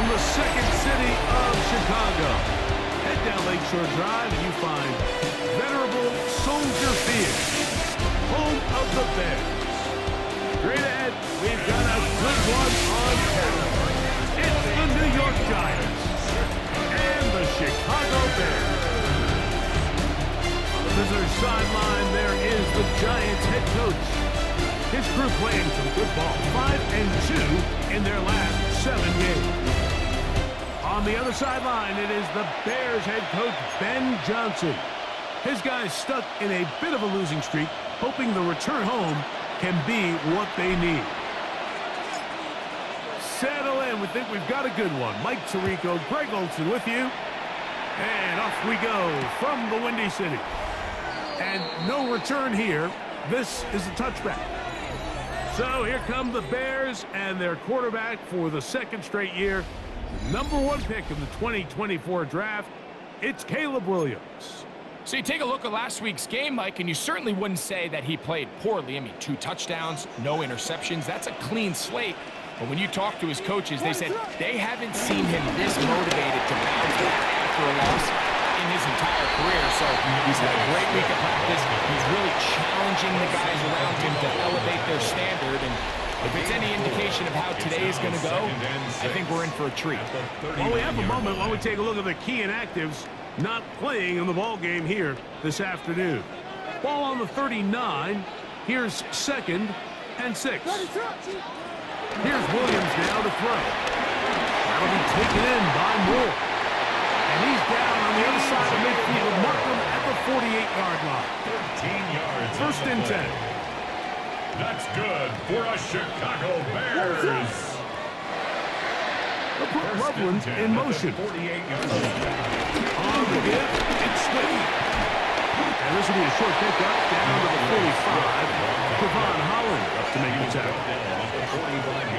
The second city of Chicago. Head down Lakeshore Drive and you find venerable Soldier Field, home of the Bears. Straight ahead, we've got a good one on tap. It's the New York Giants and the Chicago Bears. On the visitor sideline, there is the Giants head coach. His crew playing some good ball, 5-2 in their last 7 games. On the other sideline, it is the Bears head coach, Ben Johnson. His guys stuck in a bit of a losing streak, hoping the return home can be what they need. Settle in. We think we've got a good one. Mike Tirico, Greg Olson with you. And off we go from the Windy City. And no return here. This is a touchback. So here come the Bears and their quarterback for the second straight year. Number 1 pick in the 2024 draft, it's Caleb Williams. So you take a look at last week's game, Mike, and you certainly wouldn't say that he played poorly. I mean, 2 touchdowns, no interceptions. That's a clean slate. But when you talk to his coaches, they said they haven't seen him this motivated to bounce back after a loss in his entire career. So he's had a great week of practice. He's really challenging the guys around him to elevate their standard. And if it's any indication of how today is going to go, I think we're in for a treat. Well, we have a moment while we take a look at the key inactives not playing in the ball game here this afternoon. Ball on the 39. Here's 2nd and 6. Here's Williams now to throw. That'll be taken in by Moore. And he's down on the other side of midfield. Markham at the 48-yard line. 13 yards. 1st and 10. That's good for a Chicago Bears. They'll put Loveland in motion. 48-yard On the give, it's Swift. And this will be a short pickup down to the 45. Kevon Holland up to make the tackle.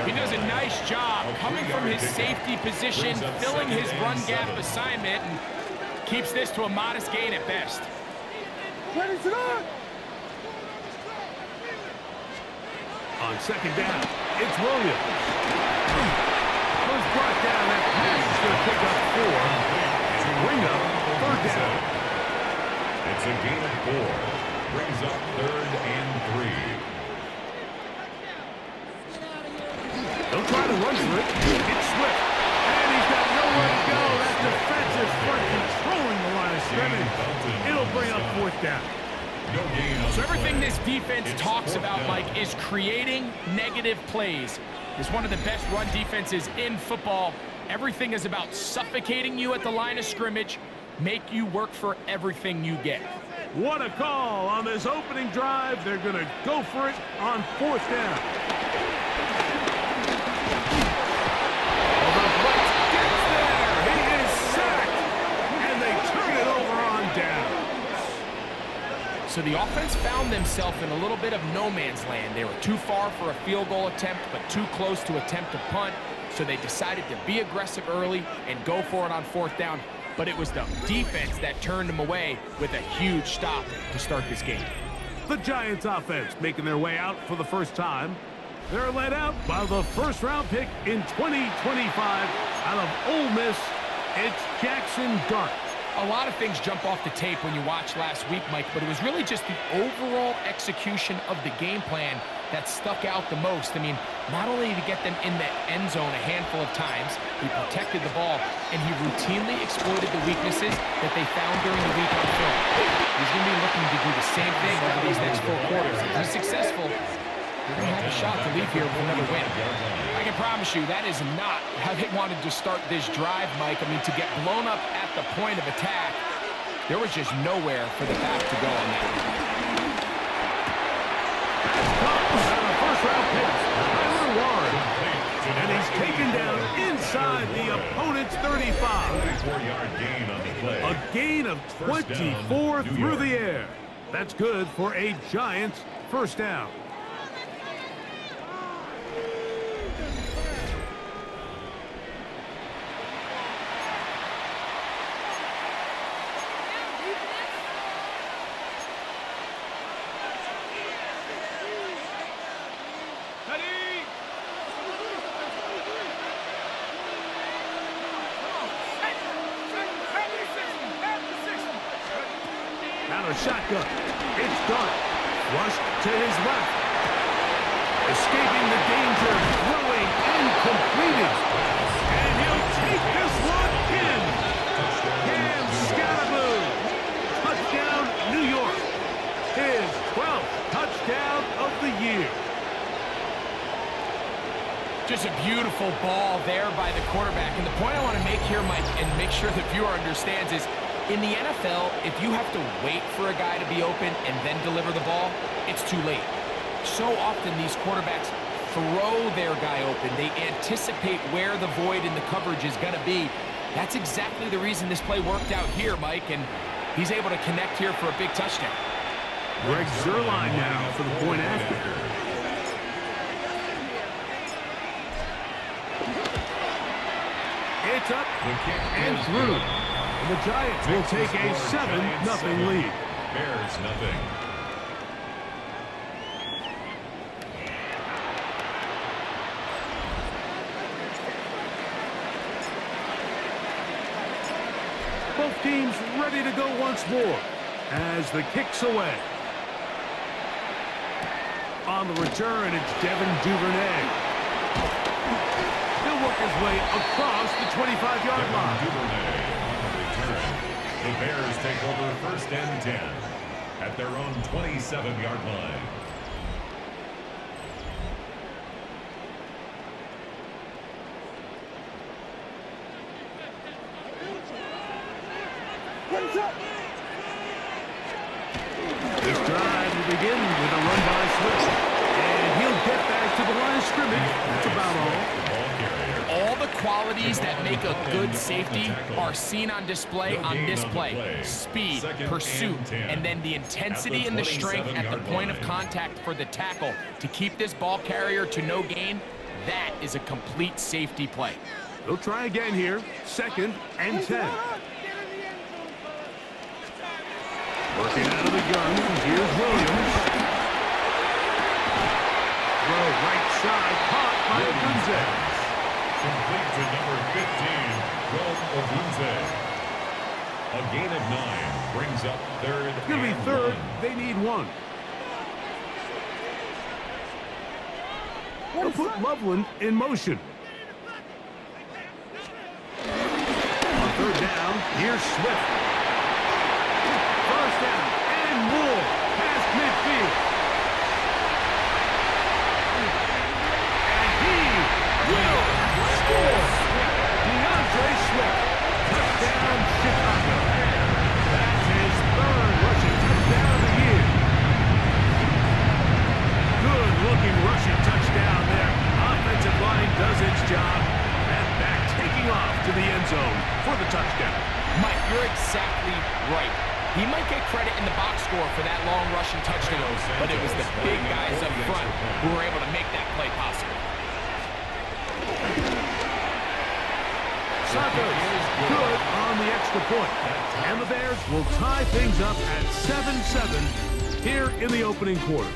He does a nice job coming from his safety position, filling his run gap assignment, and keeps this to a modest gain at best. On 2nd down, it's Williams. Was brought down. That pass is going to pick up 4 and bring up 3rd down. It's a gain of 4. Brings up 3rd and 3. Don't try to run for it. It's Swift. And he's got nowhere to go. That defensive front controlling the line of scrimmage. It'll bring up 4th down. So everything this defense talks about, Mike, is creating negative plays. It's one of the best run defenses in football. Everything is about suffocating you at the line of scrimmage, make you work for everything you get. What a call on this opening drive. They're going to go for it on 4th down. The blitz gets there. He is sacked, and they turn it over on down. So the offense found themselves in a little bit of no man's land. They were too far for a field goal attempt, but too close to attempt a punt. So they decided to be aggressive early and go for it on 4th down. But it was the defense that turned them away with a huge stop to start this game. The Giants offense making their way out for the first time. They're led out by the first-round pick in 2025 out of Ole Miss. It's Jackson Dart. A lot of things jump off the tape when you watch last week, Mike, but it was really just the overall execution of the game plan that stuck out the most. I mean, not only did he get them in the end zone a handful of times, he protected the ball, and he routinely exploited the weaknesses that they found during the week on film. He's going to be looking to do the same thing over these next 4 quarters. If he's successful, they're going to have a shot to leave here with another win. I can promise you that is not how they wanted to start this drive, Mike. I mean, to get blown up at the point of attack, there was just nowhere for the back to go on that one. First-round pick, Tyler Warren. And he's taken down inside the opponent's 35. 34-yard gain on the play. A gain of 24 through the air. That's good for a Giants first down. Now a shotgun. It's Dart. Rushed to his left. Escaping the danger. Throwing and completed. And he'll take this one in. Cam Scatterboo. Touchdown, New York. His 12th touchdown of the year. Just a beautiful ball there by the quarterback. And the point I want to make here, Mike, and make sure the viewer understands is, in the NFL, if you have to wait for a guy to be open and then deliver the ball, it's too late. So often these quarterbacks throw their guy open. They anticipate where the void in the coverage is going to be. That's exactly the reason this play worked out here, Mike, and he's able to connect here for a big touchdown. Greg Zuerlein now for the point after. It's up and through. The Giants will take a 7-0 lead. Bears nothing. Both teams ready to go once more as the kick's away. On the return, it's Devin Duvernay. He'll work his way across the 25-yard line. Duvernay. The Bears take over 1st and 10 at their own 27-yard line. This drive will begin with a run by Swift. And he'll get back to the line of scrimmage. That's about all. All the qualities that make a good safety are seen on display on this play. Speed, pursuit, and then the intensity and the strength at the point of contact for the tackle to keep this ball carrier to no gain. That is a complete safety play. They'll try again here. 2nd and 10. Working out of the gun. Here's Williams. Throw right side. Caught by Gonzalez. Complete to number 15, Joe Obunze. A gain of 9 brings up 3rd. It's going to be 3rd. They need 1. They'll put Loveland in motion. On 3rd down, here's Swift. 1st down and more past midfield. And he will score. DeAndre Swift, touchdown Chicago. That's his 3rd rushing touchdown of the year. Good-looking rushing touchdown there. Offensive line does its job. And back taking off to the end zone for the touchdown. Mike, you're exactly right. He might get credit in the box score for that long rushing touchdown, but it was the big guys up front who were able to make that play possible. Santos good on the extra point. And the Bears will tie things up at 7-7 here in the opening quarter.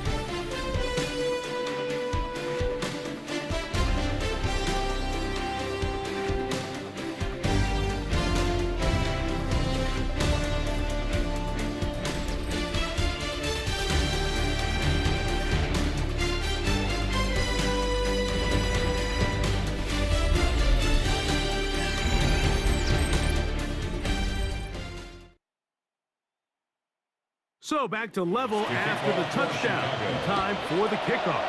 So back to level after the touchdown. Time for the kickoff.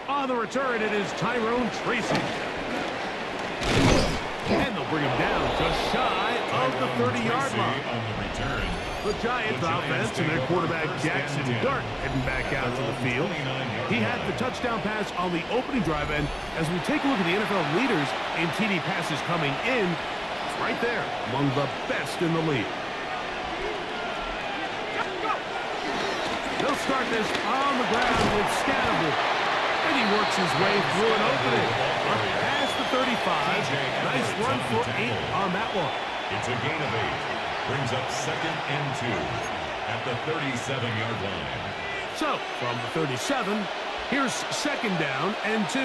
On the return, it is Tyrone Tracy. And they'll bring him down just shy of the 30-yard line. The Giants offense and their quarterback Jackson Dart heading back out to the field. He had the touchdown pass on the opening drive, and as we take a look at the NFL leaders in TD passes coming in, it's right there among the best in the league. They'll start this on the ground with Scannable. And he works his way through an opening. Up past the 35. Nice run for 8 on that one. It's a gain of 8. Brings up 2nd and 2 at the 37-yard line. So, from the 37, here's 2nd down and 2.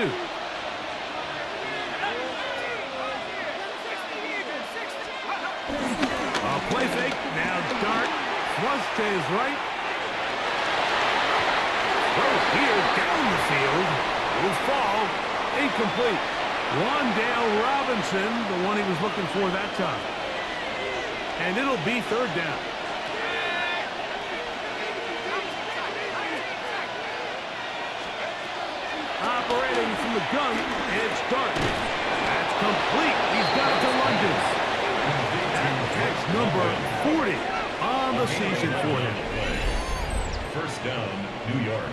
A play fake. Now Dart. Flush to his right. Here down the field will fall incomplete. Wandale Robinson, the one he was looking for that time. And it'll be 3rd down. Operating from the gun, it's Dart. That's complete. He's got it to London. That's number 40 on the season for him. 1st down, New York.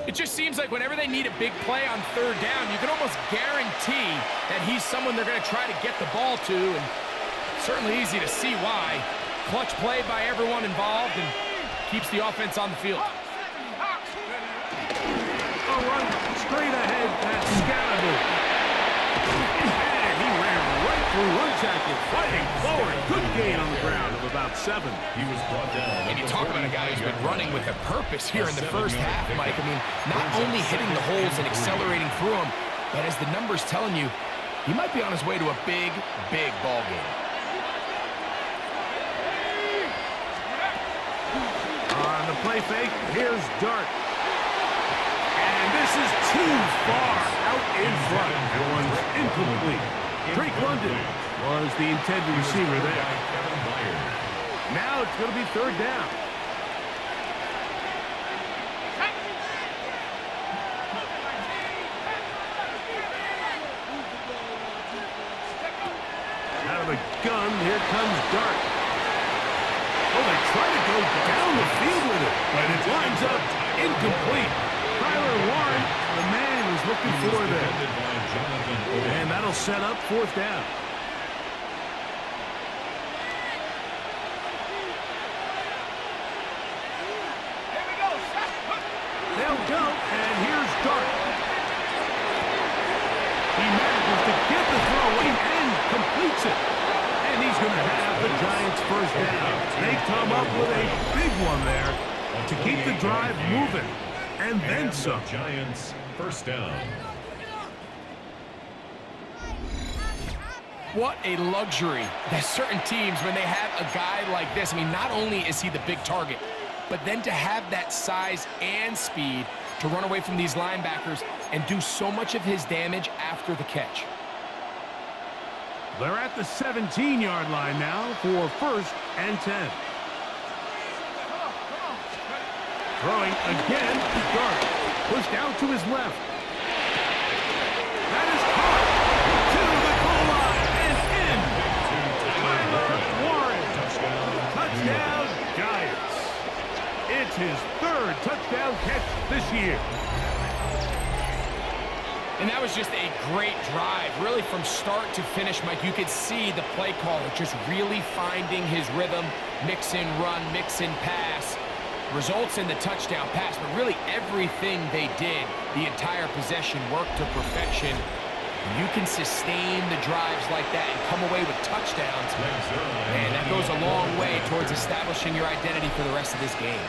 It just seems like whenever they need a big play on 3rd down, you can almost guarantee that he's someone they're going to try to get the ball to, and certainly easy to see why. Clutch play by everyone involved and keeps the offense on the field. A run straight ahead, that's Scannable. And he ran right through one tackle, fighting forward. Good gain on the ground of about 7. He was brought down. And you talk about a guy who's been running with a purpose here in the first half, Mike. I mean, not only hitting the holes and accelerating through them, but as the numbers telling you, he might be on his way to a big, big ball game. On the play fake, here's Dart. And this is too far out in front. That one's incomplete. Drake London was the intended receiver there. Now it's going to be 3rd down. Out of the gun, here comes Dart. Oh, they try to go down the field with it, but it lines up incomplete. Tyler Warren, the man he was looking for there. And that'll set up 4th down. They'll go, and here's Dart. He manages to get the throw and completes it. And he's going to have the Giants' 1st down. They come up with a big one there to keep the drive moving. And then some. Giants 1st down. What a luxury that certain teams, when they have a guy like this, I mean, not only is he the big target, but then to have that size and speed to run away from these linebackers and do so much of his damage after the catch. They're at the 17-yard line now for 1st and 10. Throwing again to Dart. Pushed out to his left. That is caught to the goal line and in. Tyler Warren. Touchdown, Giants. It's his 3rd touchdown catch this year. And that was just a great drive. Really, from start to finish, Mike, you could see the play caller just really finding his rhythm, mix and run, mix and pass. Results in the touchdown pass, but really everything they did, the entire possession worked to perfection. You can sustain the drives like that and come away with touchdowns. And that goes a long way towards establishing your identity for the rest of this game.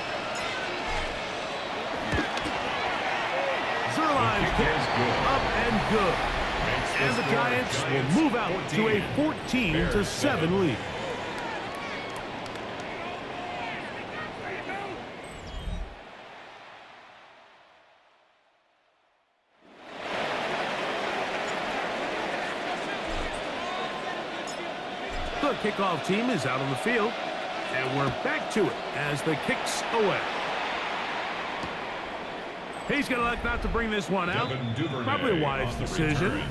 Zerline's kick up and good. And the Giants will move out to a 14-7 lead. The kickoff team is out on the field, and we're back to it as the kick's away. He's going to elect not to bring this one out. Probably a wise decision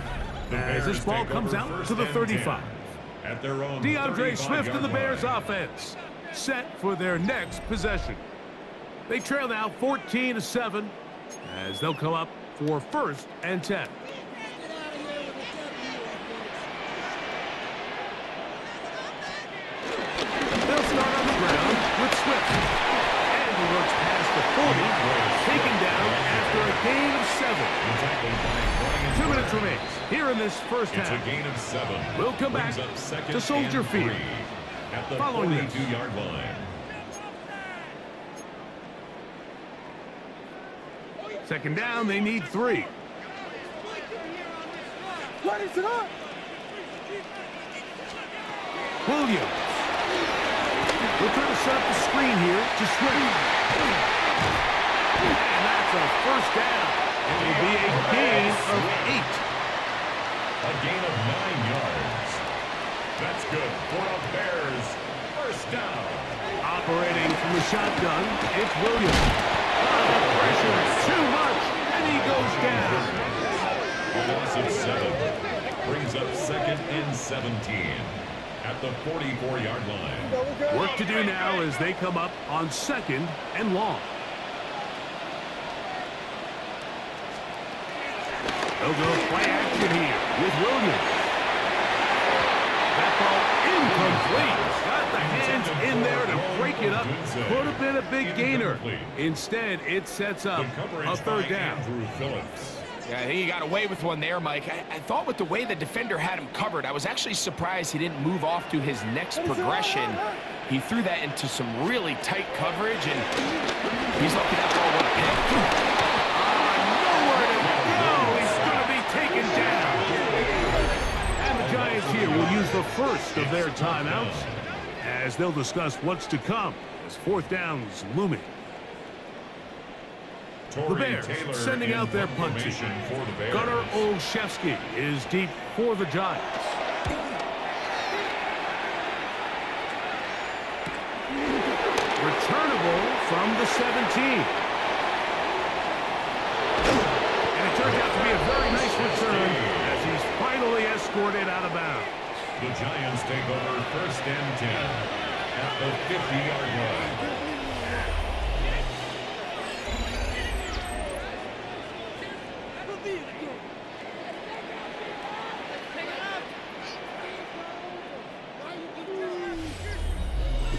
as this ball comes out to the 35. DeAndre Swift and the Bears offense set for their next possession. They trail now 14-7 as they'll come up for 1st and 10. They'll start on the ground with Swift. And he looks past the 40, taken down after a gain of 7. 2 minutes remain here in this first half. It's a gain of 7. We'll come back to Soldier Field at the following this. 42-yard line. Second down, they need 3. Williams. We'll try to set up the screen here to Swift. And that's a first down. It will be a gain of 8. A gain of 9 yards. That's good for a Bears first down. Operating from the shotgun, it's Williams. The pressure is too much, and he goes down. A loss of 7 brings up 2nd and 17 at the 44-yard line. Work to do now as they come up on 2nd and long. They'll go play action here with Williams. That ball incomplete. Got the hands in there to break it up. Could have been a big gainer. Instead, it sets up a 3rd down. Yeah, I think he got away with one there, Mike. I thought with the way the defender had him covered, I was actually surprised he didn't move off to his next progression. He threw that into some really tight coverage, and he's looking at ball with a pick. Nowhere to go. He's going to be taken down. And the Giants here will use the first of their timeouts as they'll discuss what's to come as 4th down's looming. The Bears sending out their punt team. Gunnar Olszewski is deep for the Giants. Returnable from the 17. And it turns out to be a very nice return as he's finally escorted out of bounds. The Giants take over 1st and 10 at the 50-yard line.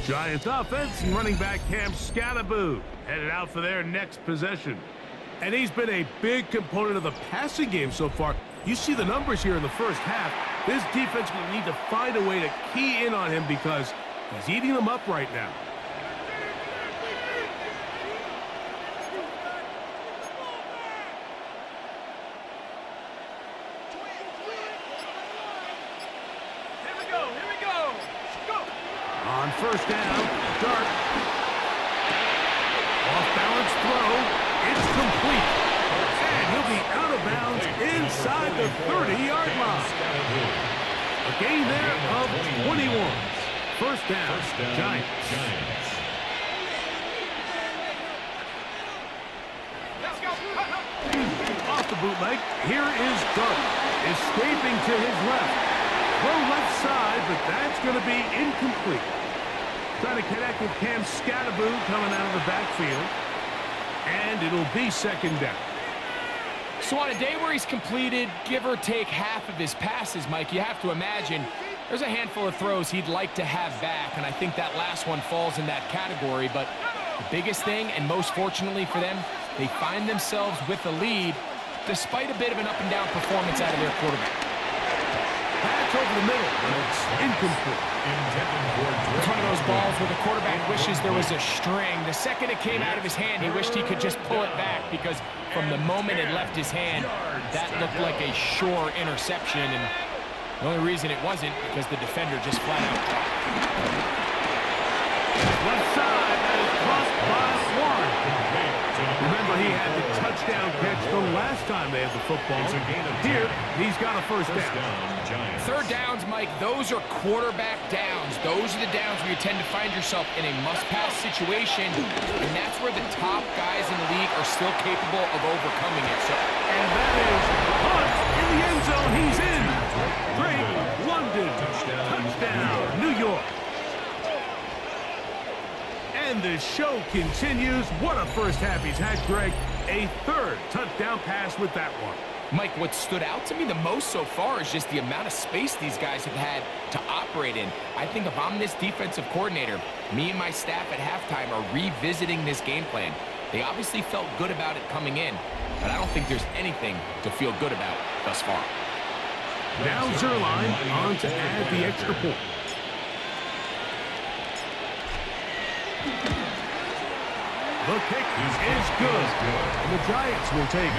Giants offense and running back Cam Scattaboo headed out for their next possession. And he's been a big component of the passing game so far. You see the numbers here in the first half. This defense will need to find a way to key in on him because he's eating them up right now. On 1st down, Dart. Off-balance throw. It's complete. And he'll be out of bounds inside the 30-yard line. A gain there of 21. First down, Giants. Off the bootleg, here is Dart. Escaping to his left. Throw left side, but that's going to be incomplete. Trying to connect with Cam Scattaboo coming out of the backfield. And it'll be 2nd down. So on a day where he's completed, give or take half of his passes, Mike, you have to imagine there's a handful of throws he'd like to have back, and I think that last one falls in that category. But the biggest thing, and most fortunately for them, they find themselves with the lead despite a bit of an up-and-down performance out of their quarterback. Pass over the middle, and it's incomplete. It's one of those balls where the quarterback wishes there was a string. The second it came out of his hand, he wished he could just pull it back, because from the moment it left his hand, that looked like a sure interception, and the only reason it wasn't because the defender just flat out dropped. Left side, that is crossed by one. Remember, he had the touchdown catch the last time they had the football. Here, he's got a first down. Third downs, Mike, those are quarterback downs. Those are the downs where you tend to find yourself in a must-pass situation, and that's where the top guys in the league are still capable of overcoming it. And that is punt in the end zone. He's in. Drake London, touchdown, New York. And the show continues. What a first half he's had, Greg. A third touchdown pass with that one. Mike, what stood out to me the most so far is just the amount of space these guys have had to operate in. I think if I'm this defensive coordinator, me and my staff at halftime are revisiting this game plan. They obviously felt good about it coming in, but I don't think there's anything to feel good about thus far. Now Zerline on to add the extra point. The kick is good. And the Giants will take a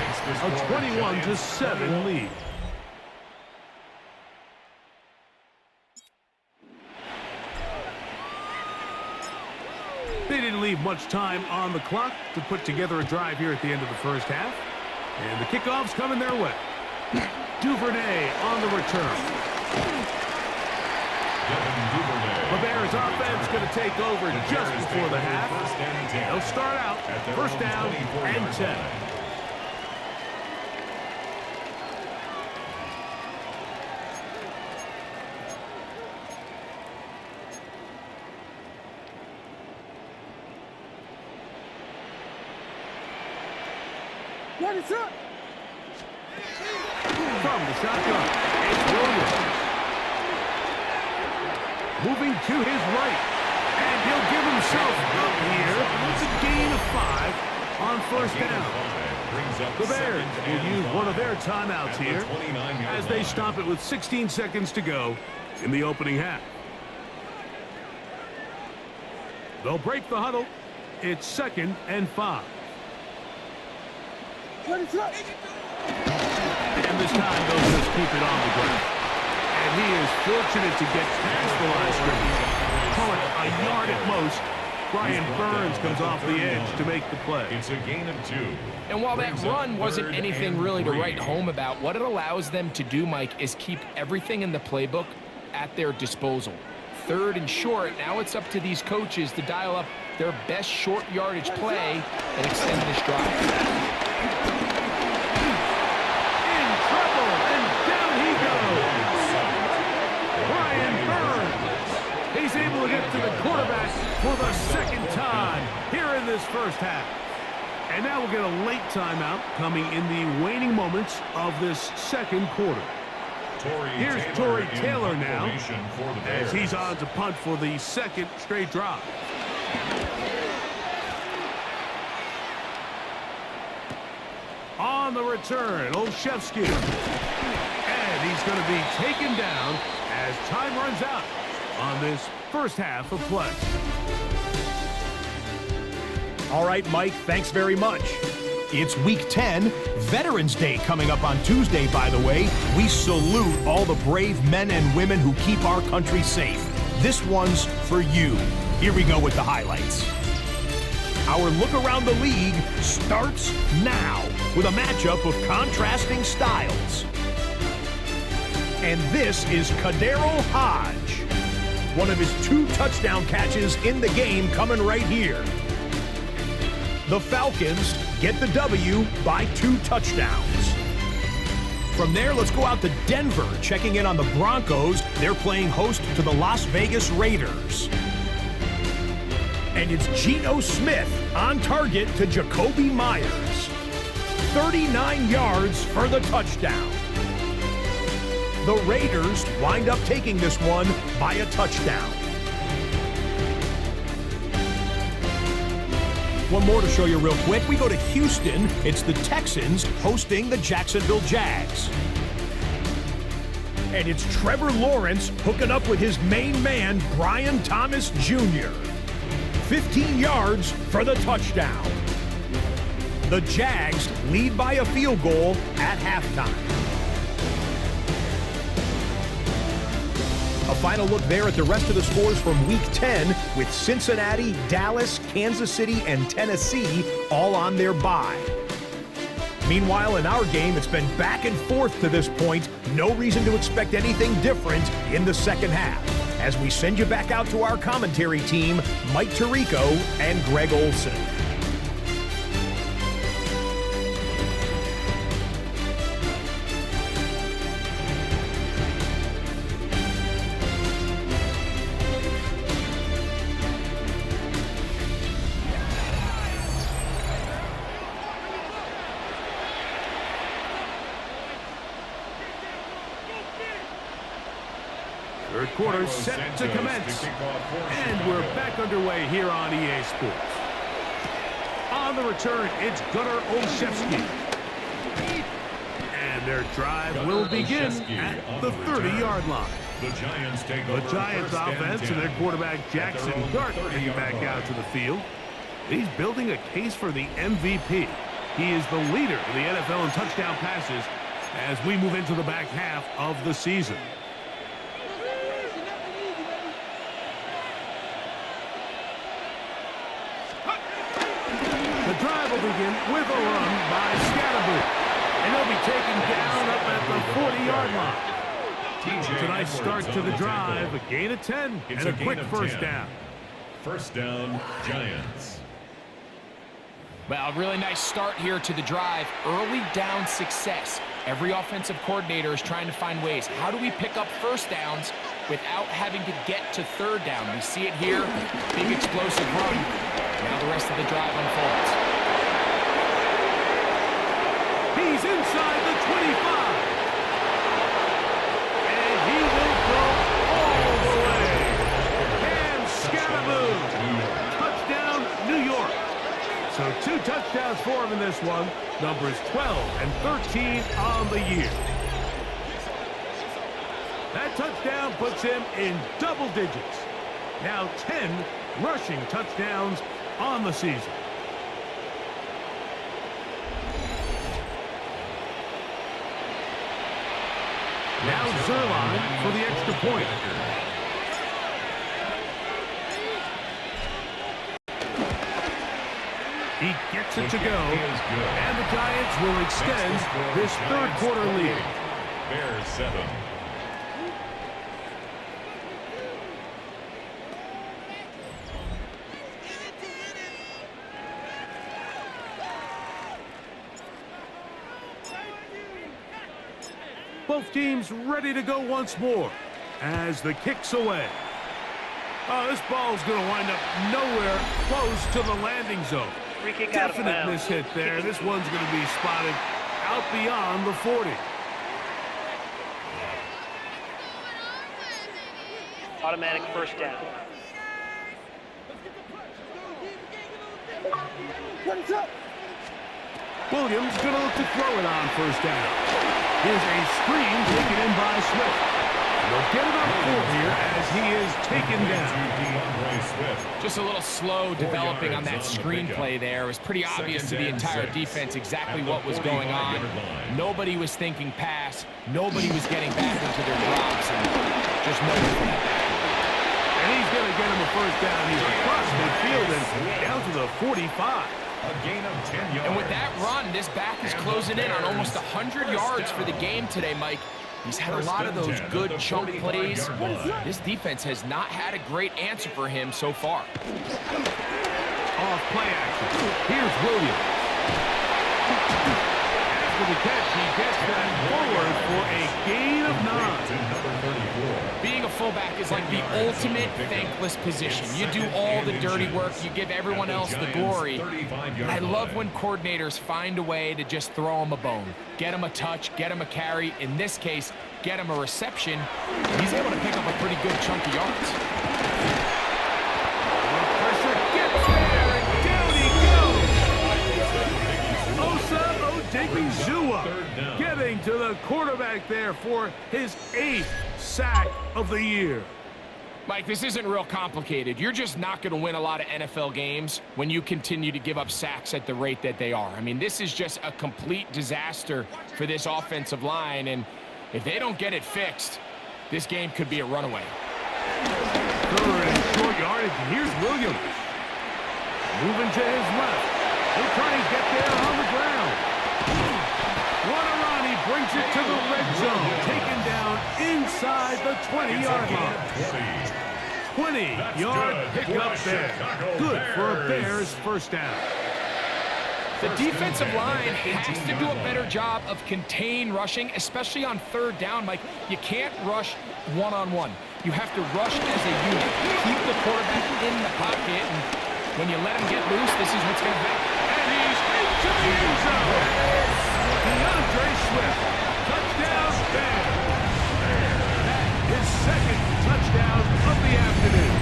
21-7 lead. They didn't leave much time on the clock to put together a drive here at the end of the first half. And the kickoff's coming their way. Duvernay on the return. The Bears offense going to take over just before the half. They'll start out first down and 10. What is up? From the shotgun, it's Williams. Moving to his right. And he'll give himself up here. It's a gain of 5 on first down. The Bears will use one of their timeouts here as they stop it with 16 seconds to go in the opening half. They'll break the huddle. It's 2nd and 5. What is up? And this time they'll just keep it on the ground. And he is fortunate to get past the line of scrimmage. Call it a yard at most. Brian Burns comes off the edge to make the play. It's a gain of 2. And while that run wasn't anything really to write home about, what it allows them to do, Mike, is keep everything in the playbook at their disposal. 3rd and short, now it's up to these coaches to dial up their best short yardage play and extend this drive. He's able to get to the quarterback for the 2nd time here in this first half. And now we'll get a late timeout coming in the waning moments of this 2nd quarter. Here's Tory Taylor now as he's on to punt for the 2nd straight drive. On the return, Olszewski. And he's going to be taken down as time runs out on this first half of play. All right, Mike, thanks very much. It's Week 10, Veterans Day coming up on Tuesday, by the way. We salute all the brave men and women who keep our country safe. This one's for you. Here we go with the highlights. Our look around the league starts now with a matchup of contrasting styles. And this is Kadero Hodge. One of his 2 touchdown catches in the game coming right here. The Falcons get the W by 2 touchdowns. From there, let's go out to Denver, checking in on the Broncos. They're playing host to the Las Vegas Raiders. And it's Geno Smith on target to Jacoby Myers. 39 yards for the touchdown. The Raiders wind up taking this one by a touchdown. One more to show you real quick. We go to Houston. It's the Texans hosting the Jacksonville Jags. And it's Trevor Lawrence hooking up with his main man, Brian Thomas Jr. 15 yards for the touchdown. The Jags lead by a field goal at halftime. A final look there at the rest of the scores from Week 10 with Cincinnati, Dallas, Kansas City, and Tennessee all on their bye. Meanwhile, in our game, it's been back and forth to this point. No reason to expect anything different in the second half. As we send you back out to our commentary team, Mike Tirico and Greg Olson. Third quarter set to commence. And we're back underway here on EA Sports. On the return, it's Gunnar Olszewski. And their drive will begin at the 30-yard line. The Giants take The over Giants first and offense 10 and their quarterback Jackson at their own Dart 30 getting back yard out line. to the field. He's building a case for the MVP. He is the leader of the NFL in touchdown passes as we move into the back half of the season. The drive will begin with a run by Scatterboot. And he'll be taken down up at the 40-yard line. It's a nice start to the drive, a gain of 10, It's and a gain quick of first 10. down. First down, Giants. Well, a really nice start here to the drive. Early down success. Every offensive coordinator is trying to find ways. How do we pick up first downs without having to get to third down? We see it here. Big explosive run. Now the rest of the drive unfolds. He's inside the 25. And he will go all the way. And Scatterboot. Touchdown, New York. So 2 touchdowns for him in this one. Numbers 12 and 13 on the year. That touchdown puts him in double digits. Now 10 rushing touchdowns on the season. Now Zerline for the extra point. He gets it to go, and the Giants will extend this third quarter lead. Bears 7. Both teams ready to go once more as the kick's away. Oh, this ball's going to wind up nowhere close to the landing zone. Free kick out of Definite bounds. mishit there. This one's going to be spotted out beyond the 40. Automatic first down. What's up? Williams going to look to throw it on first down. Here's a screen taken in by Swift. They'll get it up for here as he is taken down. Just a little slow developing on that screenplay there. It was pretty obvious to the entire defense exactly what was going on. Nobody was thinking pass. Nobody was getting back into their drops. And just no for that back. And he's going to get him a first down. He's across midfield and down to the 45. A gain of 10 yards. And with that run, this back is closing in on almost 100 yards for the game today, Mike. He's had a lot of those good chunk plays. This defense has not had a great answer for him so far. Off play action. Here's Williams. after the catch, he gets that forward for a gain of 9. To number 34. Being a fullback is like the ultimate thankless position. You do all the dirty work. You give everyone else the glory. I love when coordinators find a way to just throw him a bone. Get him a touch, get him a carry. In this case, get him a reception. He's able to pick up a pretty good chunk of yards. Pressure gets there, and down he goes. Osa Odighizuwa getting to the quarterback there for his 8th sack of the year. Mike, this isn't real complicated. You're just not going to win a lot of NFL games when you continue to give up sacks at the rate that they are. I mean, this is just a complete disaster for this offensive line, and if they don't get it fixed, this game could be a runaway. Third and short yardage, and here's Williams. Moving to his left. He'll try and get there on the ground. What a run, he brings it to the red zone. Taken down inside the 20-yard line. 20-yard pickup there. Good for a Bears first down. The defensive line has to do a better job of contain rushing, especially on third down. Mike, you can't rush one-on-one. You have to rush as a unit. Keep the quarterback in the pocket, and when you let him get loose, this is what's going to happen. And he's into the end zone. DeAndre Swift, touchdown Bears. That his second touchdown of the afternoon.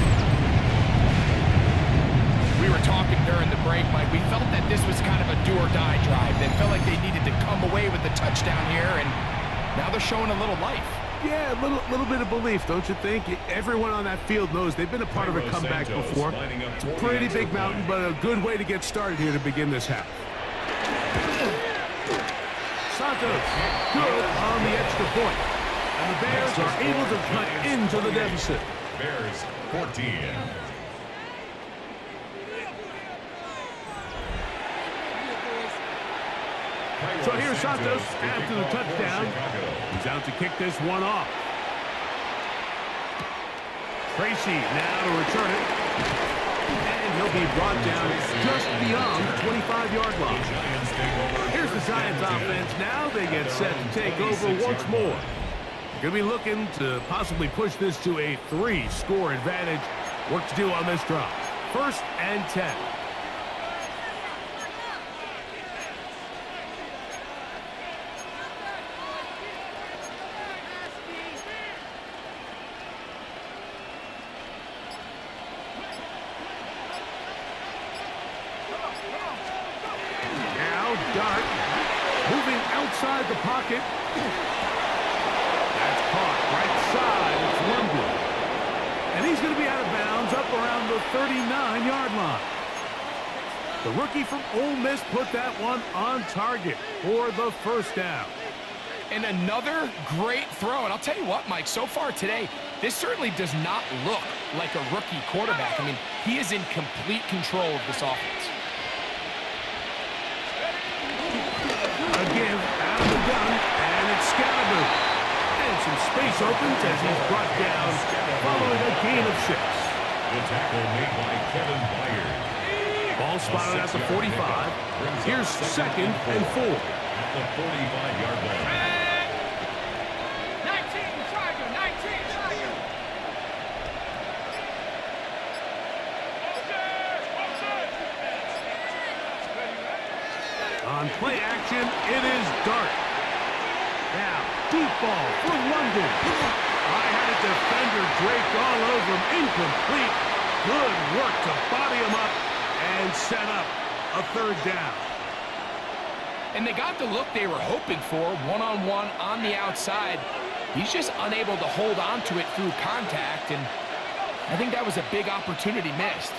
We were talking during the break, Mike. We felt that this was kind of a do-or-die drive. They felt like they needed to come away with the touchdown here, and now they're showing a little life. Yeah, a little bit of belief, don't you think? Everyone on that field knows they've been a part of a comeback before. It's a pretty big mountain, but a good way to get started here to begin this half. Santos, good on the extra point. And the Bears are able to cut into the deficit. Bears 14. So here's Santos after the touchdown. He's out to kick this one off. Tracy now to return it. And he'll be brought down just beyond the 25-yard line. Here's the Giants offense. Now they get set to take over once more. Going to be looking to possibly push this to a 3-score advantage. Work to do on this drive. 1st and 10. Dart moving outside the pocket. That's caught right side. It's London. And he's going to be out of bounds up around the 39-yard line. The rookie from Ole Miss put that one on target for the first down. And another great throw. And I'll tell you what, Mike, so far today, this certainly does not look like a rookie quarterback. I mean, he is in complete control of this offense. Give out of the gun, and it's Scalaboo. And some space opens as he's brought down following a gain of 6. The tackle made by Kevin Byard. Ball spotted at the 45. Here's 2nd and 4. At the 45-yard line. 19, Tiger, 19, Tiger. On play action, it is Dart. Now, deep ball for London. I had a defender Drake all over him. Incomplete. Good work to body him up and set up a 3rd down. And they got the look they were hoping for, one-on-one on the outside. He's just unable to hold on to it through contact, and I think that was a big opportunity missed.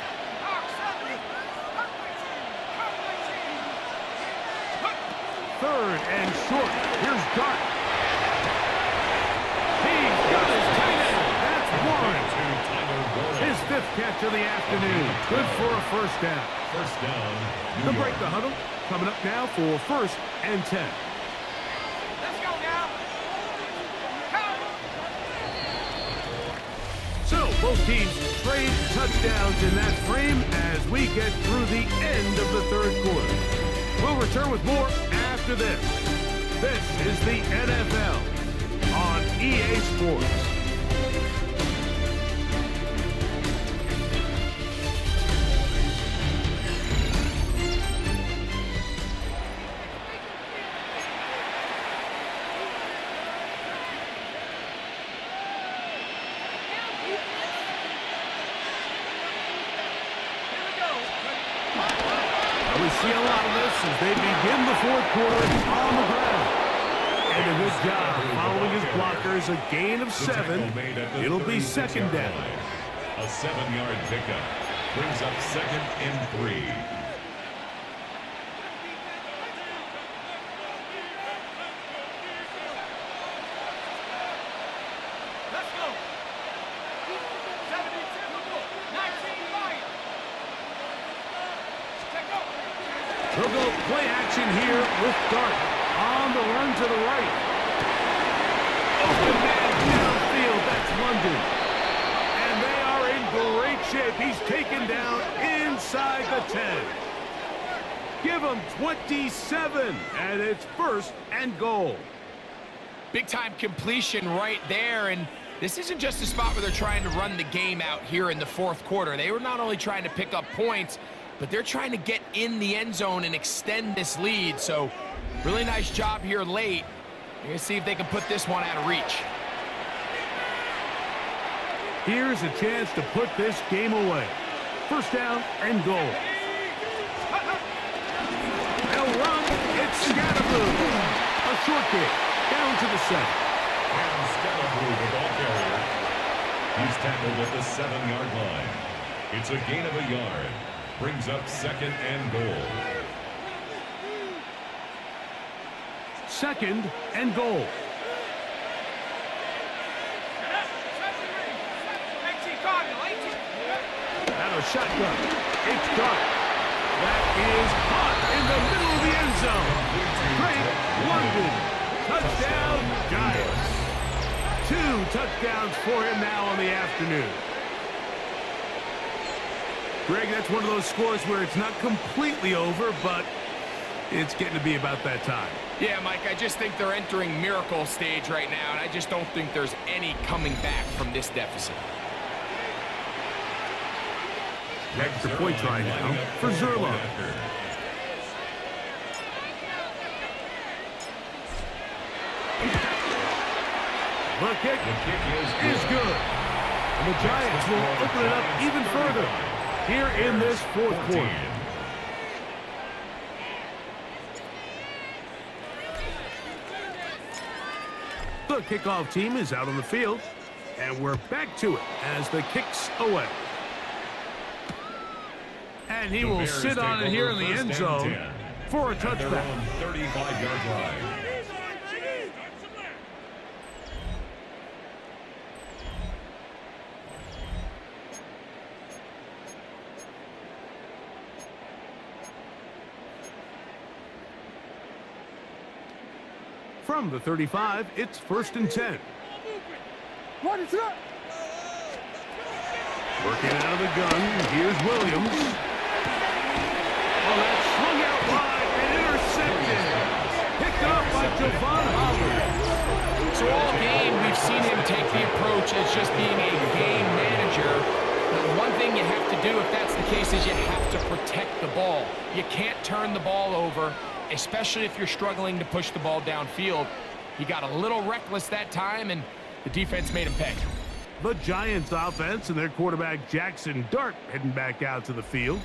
3rd and short. Here's Dart. He's got his tight end. That's Warren. His 5th catch of the afternoon. Good for a first down. First down. They'll break the huddle. Coming up now for 1st and 10. Let's go now. So both teams trade touchdowns in that frame as we get through the end of the 3rd quarter. We'll return with more after this. This is the NFL on EA Sports. We see a lot of this as they begin the fourth quarter on the ground. And a good job following his blockers, a gain of 7. It'll be second down. A 7-yard pickup brings up 2nd and 3. They'll go play action here with Dart on the run to the right. Open man downfield, that's London. And they are in great shape. He's taken down inside the 10. Give him 27, and it's 1st and goal. Big time completion right there, and this isn't just a spot where they're trying to run the game out here in the fourth quarter. They were not only trying to pick up points, but they're trying to get in the end zone and extend this lead. So really nice job here late. You're going to see if they can put this one out of reach. Here's a chance to put this game away. 1st down and goal. They'll run. It's Scatterboo. A short kick down to the 7. And Scatterboo, the ball carrier. He's tackled at the 7-yard line. It's a gain of a yard. Brings up 2nd and goal. 2nd and goal. And a shotgun. It's Dart. That is caught in the middle of the end zone. Great London. Touchdown, Giants. 2 touchdowns for him now on the afternoon. Greg, that's one of those scores where it's not completely over, but it's getting to be about that time. Yeah, Mike, I just think they're entering miracle stage right now, and I just don't think there's any coming back from this deficit. Extra point try now for Zerlo. The kick is good. And the Giants will open it up even further here in this fourth quarter. The kickoff team is out on the field, and we're back to it as the kick's away. And he will sit on it here in the end zone for a touchback. 35-yard line. From the 35, it's 1st and 10. What is up? Working out of the gun, here's Williams. Oh, that's swung out wide and intercepted. Picked up by Javon Holland. So all game, we've seen him take the approach as just being a game manager. But one thing you have to do if that's the case is you have to protect the ball. You can't turn the ball over, especially if you're struggling to push the ball downfield. He got a little reckless that time, and the defense made him pay. The Giants offense and their quarterback Jackson Dart heading back out to the field.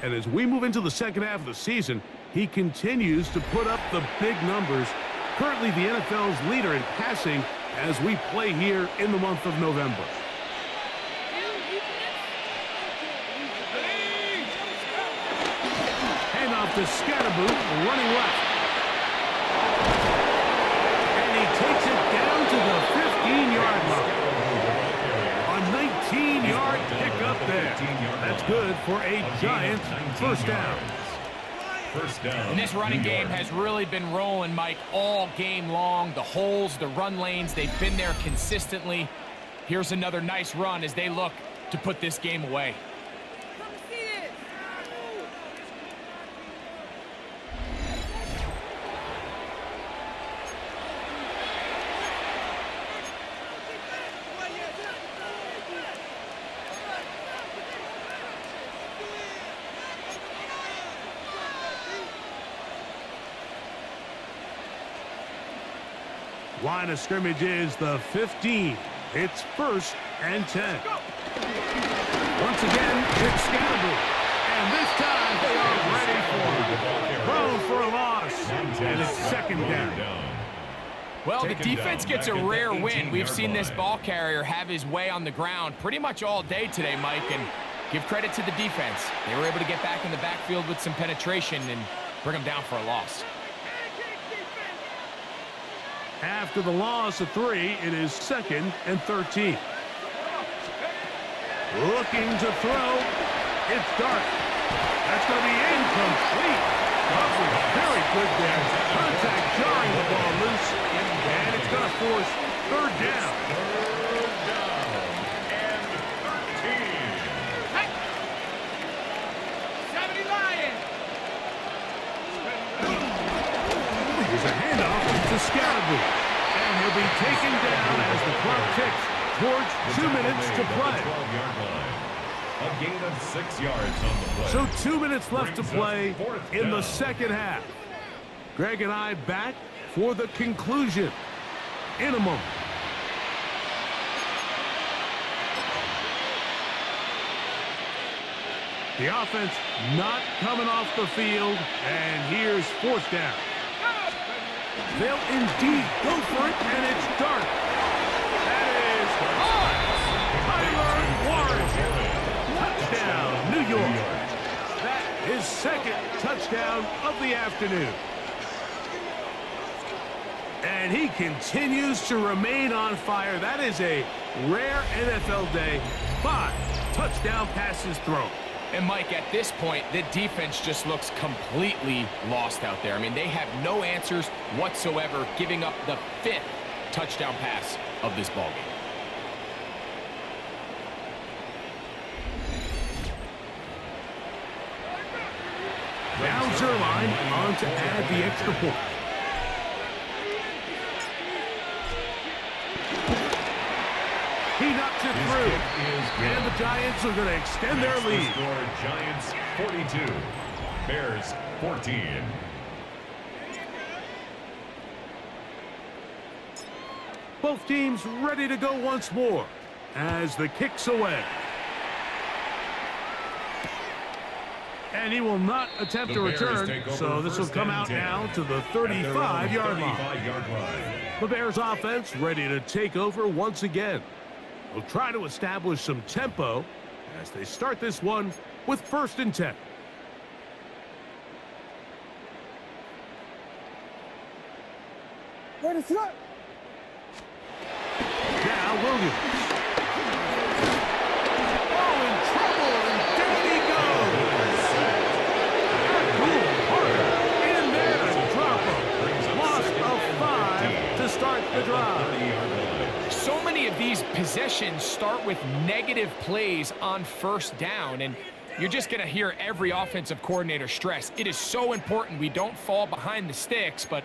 And as we move into the second half of the season, he continues to put up the big numbers. Currently the NFL's leader in passing as we play here in the month of November. Handoff to Scatterboo, running left. And he takes it down to the 15-yard line. A 19-yard pickup there. That's good for a Giants first down. And this running game has really been rolling, Mike, all game long. The holes, the run lanes, they've been there consistently. Here's another nice run as they look to put this game away. Line of scrimmage is the 15. It's 1st and 10. Once again, it's Scatterboo. And this time they are ready for it. Thrown for a loss. And it's 2nd down. Well, the defense gets a rare win. We've seen this ball carrier have his way on the ground pretty much all day today, Mike, and give credit to the defense. They were able to get back in the backfield with some penetration and bring them down for a loss. After the loss of 3, it is 2nd and 13. Looking to throw. It's Dark. That's going to be incomplete. Coverage very good there. Contact jarring the ball loose. And it's going to force 3rd down. 3rd down and 13. 70 Lions. Here's a handoff to Scatterboo. And he'll be taken down as the clock ticks towards 2 minutes to play. 12-yard line. A gain of 6 yards on the play. So 2 minutes left to play in the 2nd half. Greg and I back for the conclusion in a moment. The offense not coming off the field, and here's 4th down. They'll indeed go for it, and it's Dark. That is Tyler Warren. Touchdown, New York. That is 2nd touchdown of the afternoon. And he continues to remain on fire. That is a rare NFL day. 5 touchdown passes thrown. And, Mike, at this point, the defense just looks completely lost out there. I mean, they have no answers whatsoever, giving up the 5th touchdown pass of this ballgame. Now Zerline on to add the extra point. He knocks it through. And the Giants are going to extend their lead. Score, Giants 42, Bears 14. Both teams ready to go once more as the kick's away. And he will not attempt to return, so this will come out now to the 35-yard line. The Bears offense ready to take over once again. They'll try to establish some tempo as they start this one with 1st and 10. Ready, set. Now Williams. Oh, in trouble, and down he goes. Cool, Harder in there to drop him. Loss of 5 to start the drive. So many of these possessions start with negative plays on 1st down, and you're just going to hear every offensive coordinator stress. It is so important we don't fall behind the sticks, but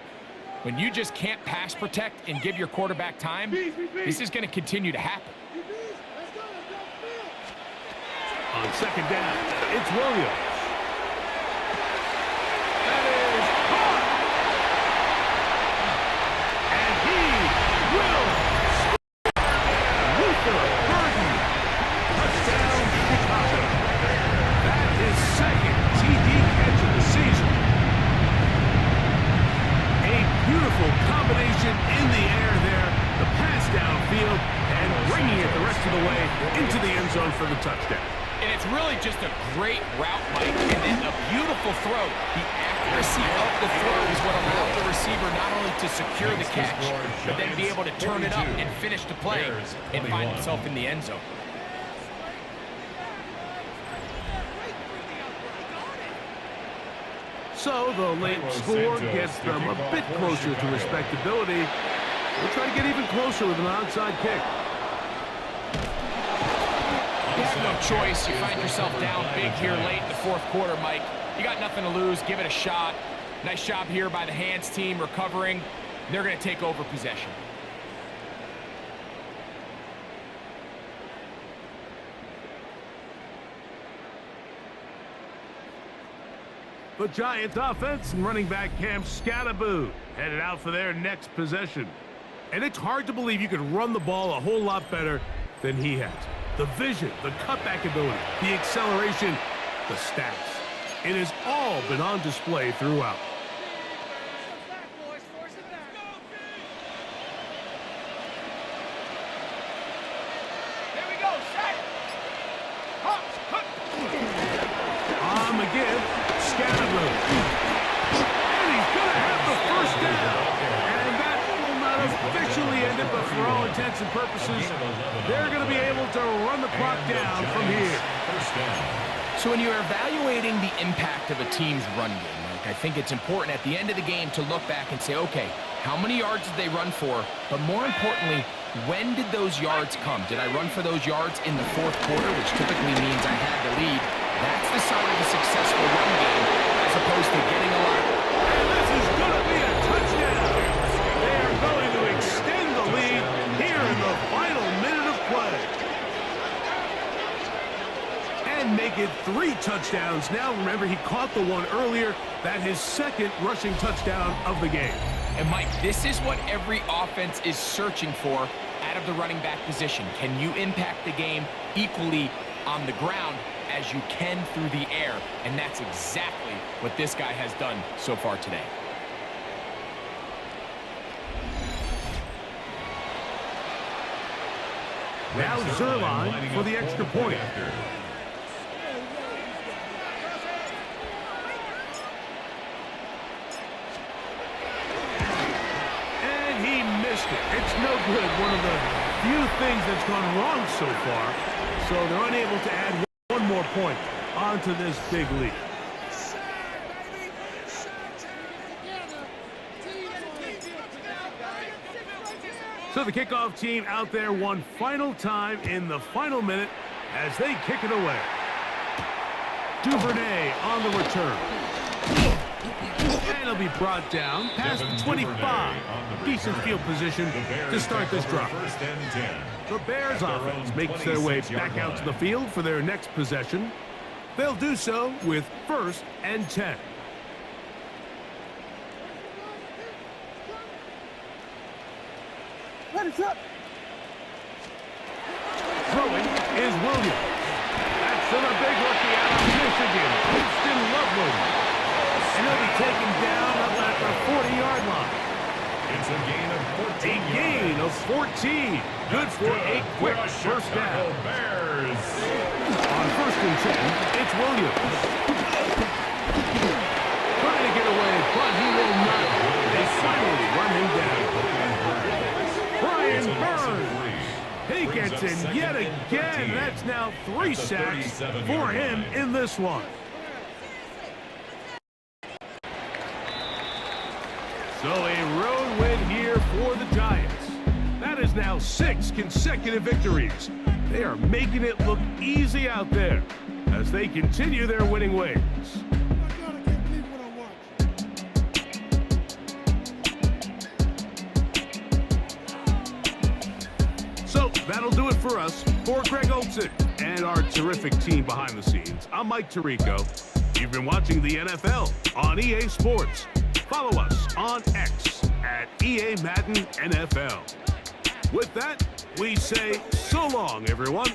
when you just can't pass protect and give your quarterback time, this is going to continue to happen. On 2nd down, it's Williams. That is caught. And he will score. Luther Burden. Touchdown, Chicago. That is 2nd TD catch of the season. A beautiful combination in the air there. The pass downfield and bringing it the rest of the way into the end zone for the touchdown. And it's really just a great route, Mike, and then a beautiful throw. The accuracy of the throw is what allowed the receiver not only to secure the catch, but then be able to turn it up and finish the play and find himself in the end zone. So the late score gets them a bit closer to respectability. We'll try to get even closer with an onside kick. You have no choice. You find yourself down big here late in the 4th quarter, Mike. You got nothing to lose. Give it a shot. Nice job here by the hands team recovering. They're going to take over possession. The Giants offense and running back Cam Scatterboo headed out for their next possession. And it's hard to believe you could run the ball a whole lot better than he has. The vision, the cutback ability, the acceleration, the stats. It has all been on display throughout. But for all intents and purposes, they're going to be able to run the clock down from here. So when you're evaluating the impact of a team's run game, Mike, I think it's important at the end of the game to look back and say, okay, how many yards did they run for? But more importantly, when did those yards come? Did I run for those yards in the fourth quarter, which typically means I had the lead? That's the sign of a successful run game, as opposed to getting a lot. And this is going to be a touchdown. They are going to extend the lead here in the final minute of play. And make it 3 touchdowns. Now, remember, he caught the one earlier. That his second rushing touchdown of the game. And, Mike, this is what every offense is searching for out of the running back position. Can you impact the game equally on the ground as you can through the air? And that's exactly what this guy has done so far today. Now Zerline for the extra point. And he missed it. It's no good. One of the few things that's gone wrong so far. So they're unable to add one more point onto this big lead. So the kickoff team out there one final time in the final minute as they kick it away. Duvernay on the return. And he'll be brought down past the 25. Decent field position to start this drive. The Bears offense makes their way back out to the field for their next possession. They'll do so with 1st and 10. Throwing is Williams. That's to the big rookie out of Michigan, Houston Loveland. And he'll be taken down up at the 40-yard line. It's a gain of 14. A gain of 14. Good for a quick first down. Bears. On 1st and 10, it's Williams. Trying to get away, but he will not. They finally run him down. Brian Burns. He gets in yet again. That's now 3 sacks for him in this one. So a road win here for the Giants. That is now 6 consecutive victories. They are making it look easy out there as they continue their winning ways. So that'll do it for us. For Greg Olson and our terrific team behind the scenes, I'm Mike Tirico. You've been watching the NFL on EA Sports. Follow us on X at EA Madden NFL. With that, we say so long, everyone.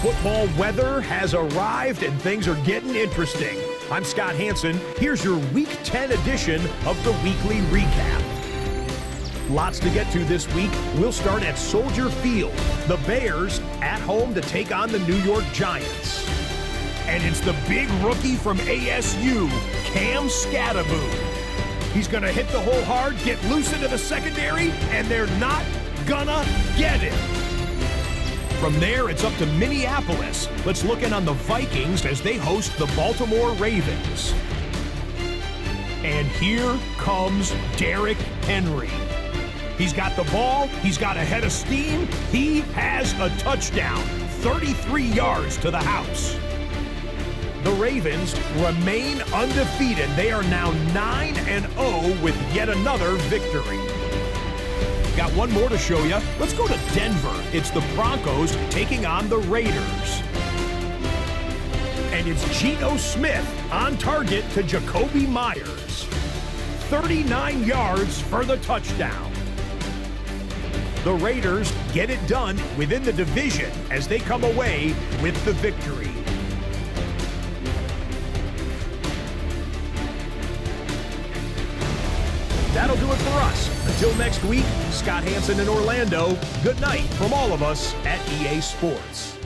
Football weather has arrived and things are getting interesting. I'm Scott Hansen. Here's your Week 10 edition of the Weekly Recap. Lots to get to this week. We'll start at Soldier Field. The Bears at home to take on the New York Giants. And it's the big rookie from ASU, Cam Scatterboot. He's going to hit the hole hard, get loose into the secondary, and they're not gonna get it. From there, it's up to Minneapolis. Let's look in on the Vikings as they host the Baltimore Ravens. And here comes Derrick Henry. He's got the ball. He's got a head of steam. He has a touchdown. 33 yards to the house. The Ravens remain undefeated. They are now 9-0 with yet another victory. Got one more to show you. Let's go to Denver. It's the Broncos taking on the Raiders. And it's Geno Smith on target to Jacoby Myers. 39 yards for the touchdown. The Raiders get it done within the division as they come away with the victory. That'll do it for us. Until next week, Scott Hansen in Orlando, good night from all of us at EA Sports.